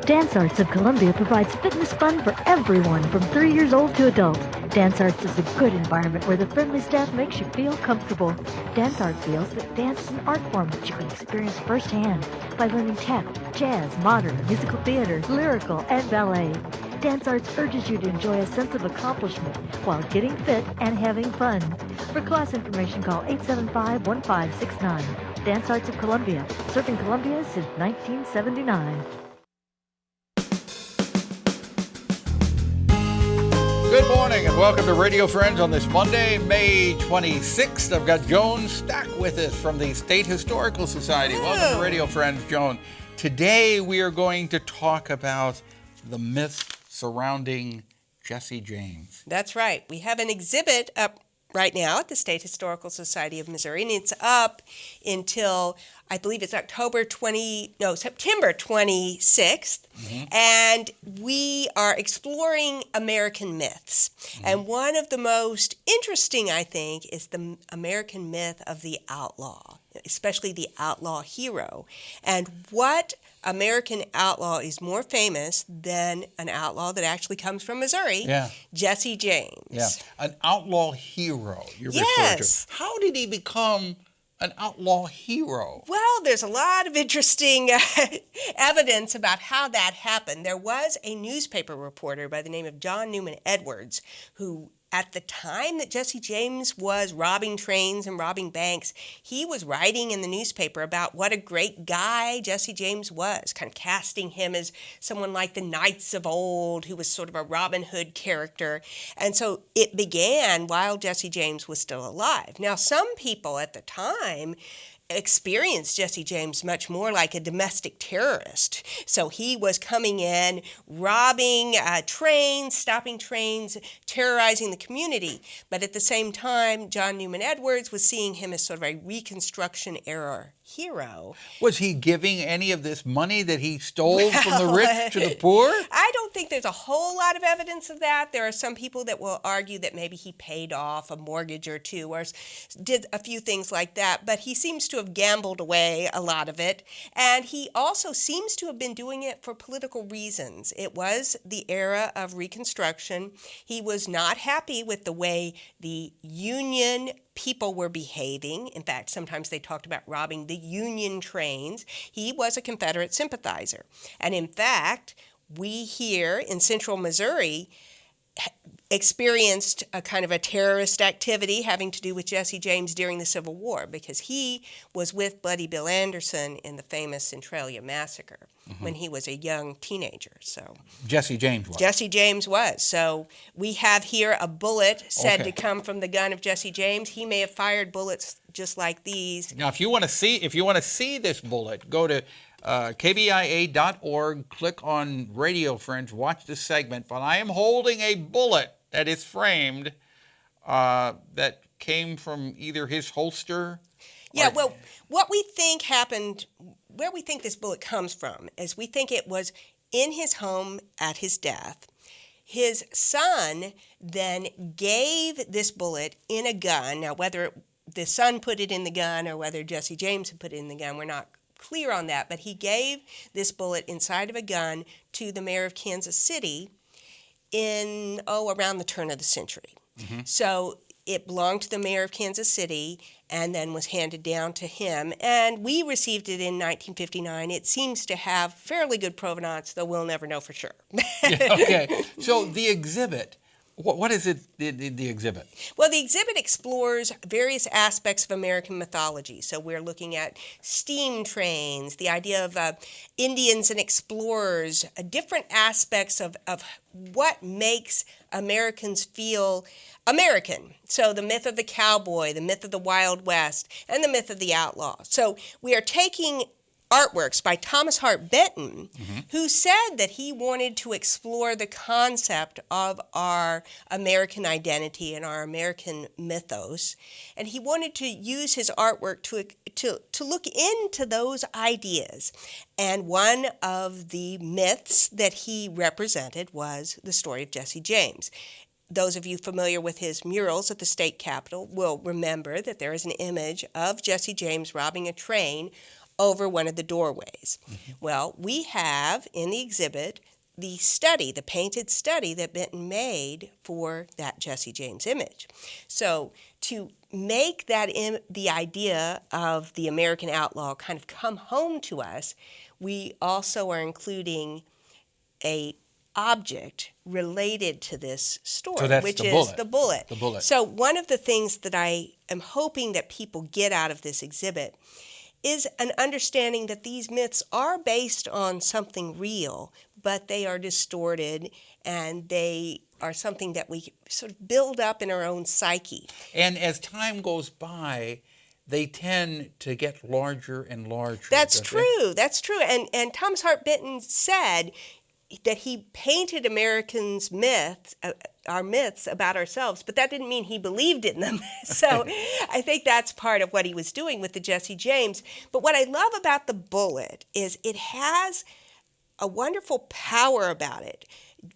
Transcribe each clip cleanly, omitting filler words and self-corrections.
Dance Arts of Columbia provides fitness fun for everyone from 3 years old to adult. Dance Arts is a good environment where the friendly staff makes you feel comfortable. Dance Arts feels that dance is an art form that you can experience firsthand by learning tap, jazz, modern, musical theater, lyrical, and ballet. Dance Arts urges you to enjoy a sense of accomplishment while getting fit and having fun. For class information, call 875-1569. Dance Arts of Columbia, serving Columbia since 1979. Good morning and welcome to Radio Friends on this Monday, May 26th. I've got JOAN STACK with us from the State Historical Society. Welcome to Radio Friends, Joan. Today we are going to talk about the myths surrounding Jesse James. That's right. We have an exhibit up right now at the State Historical Society of Missouri, and it's up until, I believe it's September 26th. And we are exploring American myths. And one of the most interesting, I think, is the American myth of the outlaw, especially the outlaw hero. And what American outlaw is more famous than an outlaw that actually comes from Missouri? Yeah. Jesse James. Yeah, an outlaw hero you're Yes. referring to. How did he become an outlaw hero? Well, there's a lot of interesting evidence about how that happened. There was a newspaper reporter by the name of John Newman Edwards who, at the time that Jesse James was robbing trains and robbing banks, he was writing in the newspaper about what a great guy Jesse James was, kind of casting him as someone like the knights of old, who was sort of a Robin Hood character. And so it began while Jesse James was still alive. Now, some people at the time experienced Jesse James much more like a domestic terrorist. So he was coming in, robbing trains, stopping trains, terrorizing the community. But at the same time, John Newman Edwards was seeing him as sort of a Reconstruction era hero. Was he giving any of this money that he stole from the rich to the poor? I don't think there's a whole lot of evidence of that. There are some people that will argue that maybe he paid off a mortgage or two or did a few things like that, but he seems to have gambled away a lot of it. And he also seems to have been doing it for political reasons. It was the era of Reconstruction. He was not happy with the way the Union people were behaving. In fact, sometimes they talked about robbing the Union trains. He was a Confederate sympathizer. And in fact, we here in central Missouri experienced a kind of a terrorist activity having to do with Jesse James during the Civil War, because he was with Bloody Bill Anderson in the famous Centralia Massacre when he was a young teenager. So Jesse James was. Jesse James was. So we have here a bullet said to come from the gun of Jesse James. He may have fired bullets just like these. Now, if you want to see this bullet, go to kbia.org, click on Radio Friends, watch this segment. But I am holding a bullet that is framed that came from either his holster. Yeah, well, what we think happened, where we think this bullet comes from, is we think it was in his home at his death. His son then gave this bullet in a gun. Now, whether the son put it in the gun or whether Jesse James had put it in the gun, we're not clear on that, but he gave this bullet inside of a gun to the mayor of Kansas City in, around the turn of the century. So it belonged to the mayor of Kansas City and then was handed down to him. And we received it in 1959. It seems to have fairly good provenance, though we'll never know for sure. Okay, so the exhibit, what is it, the exhibit? Well, the exhibit explores various aspects of American mythology. So we're looking at steam trains, the idea of Indians and explorers, different aspects of what makes Americans feel American. So the myth of the cowboy, the myth of the Wild West, and the myth of the outlaw. So we are taking artworks by Thomas Hart Benton, who said that he wanted to explore the concept of our American identity and our American mythos, and he wanted to use his artwork to look into those ideas. And one of the myths that he represented was the story of Jesse James. Those of you familiar with his murals at the state capitol will remember that there is an image of Jesse James robbing a train over one of the doorways. Well, we have in the exhibit the study, the painted study that Benton made for that Jesse James image. So to make that the idea of the American outlaw kind of come home to us, we also are including a object related to this story, So that's which the is bullet. the bullet. The bullet. So one of the things that I am hoping that people get out of this exhibit is an understanding that these myths are based on something real, but they are distorted and they are something that we sort of build up in our own psyche. And as time goes by, they tend to get larger and larger. That's don't they? true. That's true. And Thomas Hart Benton said that he painted Americans' myths, our myths about ourselves, but that didn't mean he believed in them. So I think that's part of what he was doing with the Jesse James. But what I love about the bullet is it has a wonderful power about it.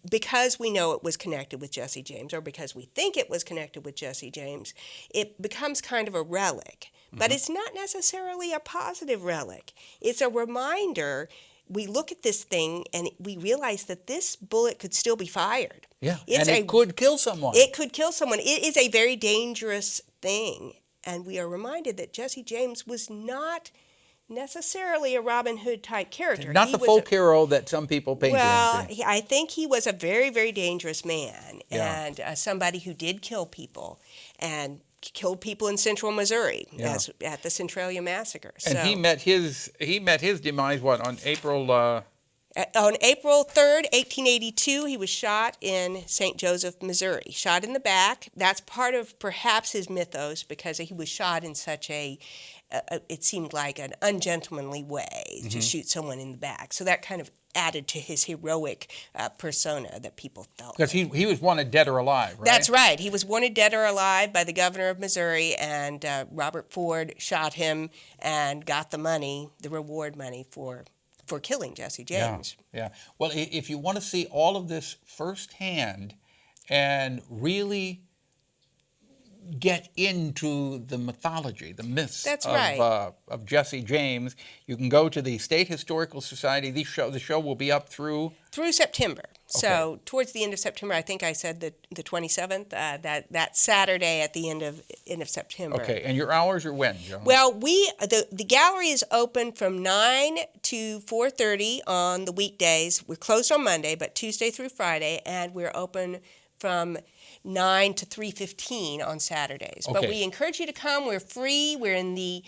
Because we know it was connected with Jesse James, or because we think it was connected with Jesse James, it becomes kind of a relic. But it's not necessarily a positive relic. It's a reminder. We look at this thing and we realize that this bullet could still be fired. Yeah, and it could kill someone. It could kill someone. It is a very dangerous thing. And we are reminded that Jesse James was not necessarily a Robin Hood type character. Not the folk hero that some people paint Well, him as. I think he was a very, very dangerous man, Yeah. and somebody who did kill people, and killed people in central Missouri as at the Centralia Massacre. And So, he met his demise on April. on April 3rd, 1882, he was shot in St. Joseph, Missouri. Shot in the back. That's part of perhaps his mythos, because he was shot in such it seemed like an ungentlemanly way to shoot someone in the back. So that kind of added to his heroic persona that people felt. Because he was wanted dead or alive, right? That's right. He was wanted dead or alive by the governor of Missouri, and Robert Ford shot him and got the money, the reward money for killing Jesse James. Yeah. Well, if you want to see all of this firsthand and really get into the mythology, the myths That's right. of Jesse James, you can go to the State Historical Society. The show will be up through September. So towards the end of September, I think I said the 27th, that Saturday at the end of September. Okay, and your hours are when, Joan? Well, the gallery is open from 9 to 4:30 on the weekdays. We're closed on Monday, but Tuesday through Friday, and we're open from 9 to 3:15 on Saturdays. But Okay. we encourage you to come. We're free. We're in the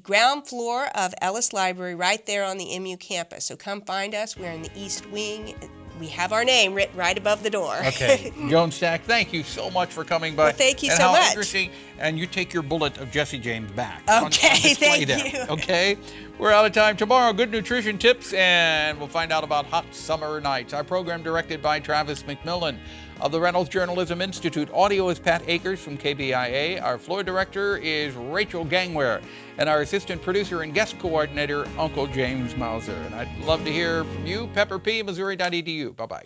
ground floor of Ellis Library right there on the MU campus. So come find us. We're in the East Wing. We have our name written right above the door. Okay, JOAN STACK, thank you so much for coming by. Well, thank you and so how much. Interesting, and you take your bullet of Jesse James back. Okay, on display thank there, you. Okay, we're out of time. Tomorrow, good nutrition tips, and we'll find out about hot summer nights. Our program directed by Travis McMillan of the Reynolds Journalism Institute. Audio is Pat Akers from KBIA. Our floor director is Rachel Gangware, and our assistant producer and guest coordinator, Uncle James Mauser. And I'd love to hear from you, Pepper P, Missouri.edu. Bye-bye.